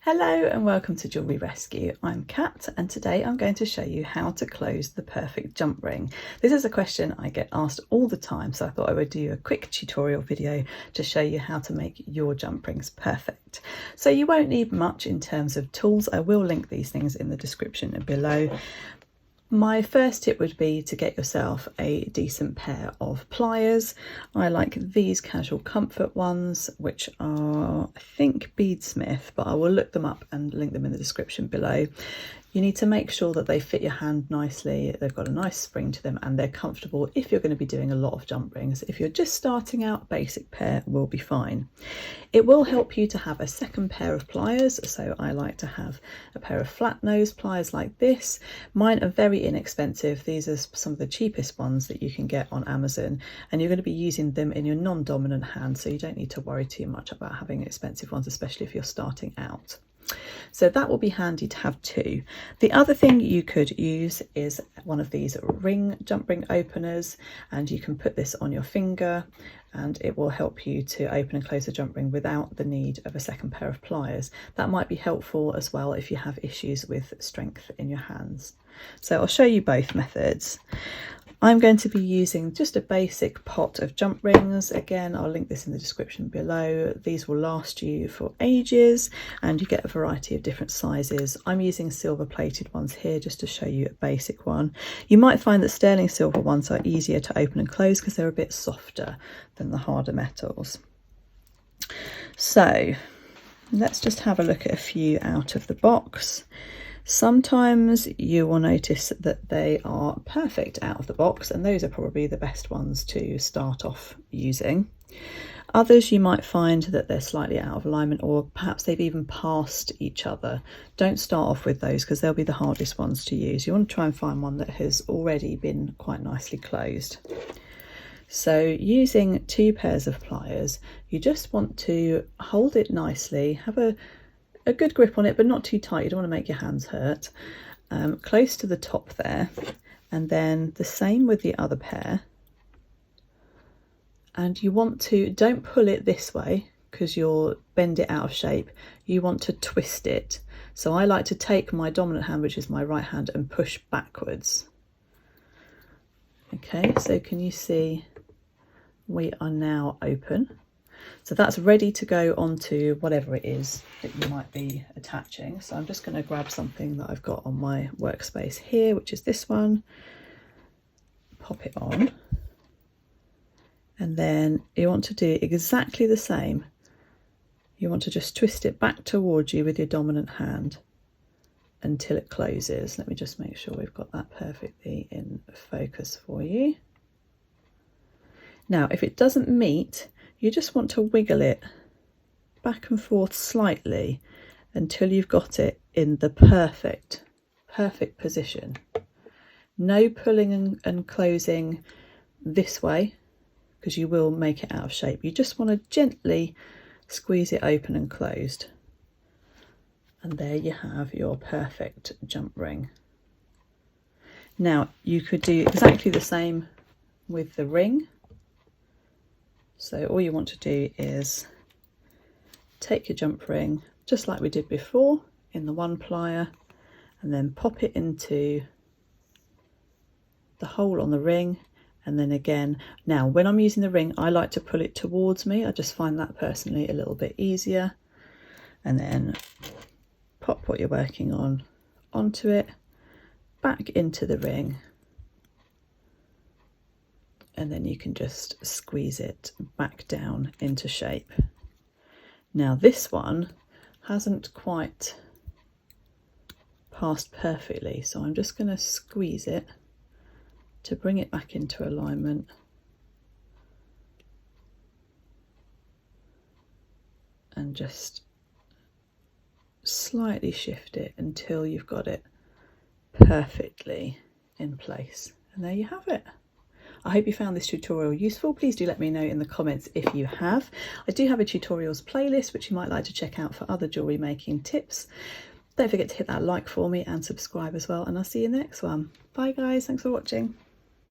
Hello and welcome to Jewellery Rescue. I'm Kat and today I'm going to show you how to close the perfect jump ring. This is a question I get asked all the time, so I thought I would do a quick tutorial video to show you how to make your jump rings perfect. So you won't need much in terms of tools. I will link these things in the description below. My first tip would be to get yourself a decent pair of pliers. I like these casual comfort ones, which are, I think, Beadsmith, but I will look them up and link them in the description below. You need to make sure that they fit your hand nicely, they've got a nice spring to them and they're comfortable if you're going to be doing a lot of jump rings. If you're just starting out, a basic pair will be fine. It will help you to have a second pair of pliers, so I like to have a pair of flat nose pliers like this. Mine are very inexpensive. These are some of the cheapest ones that you can get on Amazon, and you're going to be using them in your non-dominant hand, so you don't need to worry too much about having expensive ones, especially if you're starting out. So that will be handy to have too. The other thing you could use is one of these jump ring openers, and you can put this on your finger and it will help you to open and close the jump ring without the need of a second pair of pliers. That might be helpful as well if you have issues with strength in your hands. So I'll show you both methods. I'm going to be using just a basic pot of jump rings. Again, I'll link this in the description below. These will last you for ages and you get a variety of different sizes. I'm using silver plated ones here just to show you a basic one. You might find that sterling silver ones are easier to open and close because they're a bit softer than the harder metals. So let's just have a look at a few out of the box. Sometimes you will notice that they are perfect out of the box, and those are probably the best ones to start off using. Others you might find that they're slightly out of alignment, or perhaps they've even passed each other. Don't start off with those because they'll be the hardest ones to use. You want to try and find one that has already been quite nicely closed. So using two pairs of pliers, you just want to hold it nicely, have a good grip on it, but not too tight. You don't want to make your hands hurt. Close to the top there, and then the same with the other pair. And you want to, don't pull it this way because you'll bend it out of shape. You want to twist it. So I like to take my dominant hand, which is my right hand, and push backwards. Okay, so can you see we are now open? So that's ready to go onto whatever it is that you might be attaching. So I'm just going to grab something that I've got on my workspace here, which is this one, pop it on, and then you want to do exactly the same. You want to just twist it back towards you with your dominant hand until it closes. Let me just make sure we've got that perfectly in focus for you. Now, if it doesn't meet, you just want to wiggle it back and forth slightly until you've got it in the perfect position. No pulling and closing this way because you will make it out of shape. You just want to gently squeeze it open and closed. And there you have your perfect jump ring. Now, you could do exactly the same with the ring. So all you want to do is take your jump ring, just like we did before, in the one plier, and then pop it into the hole on the ring. And then again, now when I'm using the ring, I like to pull it towards me. I just find that personally a little bit easier. And then pop what you're working on onto it, back into the ring. And then you can just squeeze it back down into shape. Now this one hasn't quite passed perfectly, so I'm just going to squeeze it to bring it back into alignment. And just slightly shift it until you've got it perfectly in place. And there you have it. I hope you found this tutorial useful. Please do let me know in the comments if you have. I do have a tutorials playlist which you might like to check out for other jewellery making tips. Don't forget to hit that like for me and subscribe as well, and I'll see you in the next one. Bye guys, thanks for watching.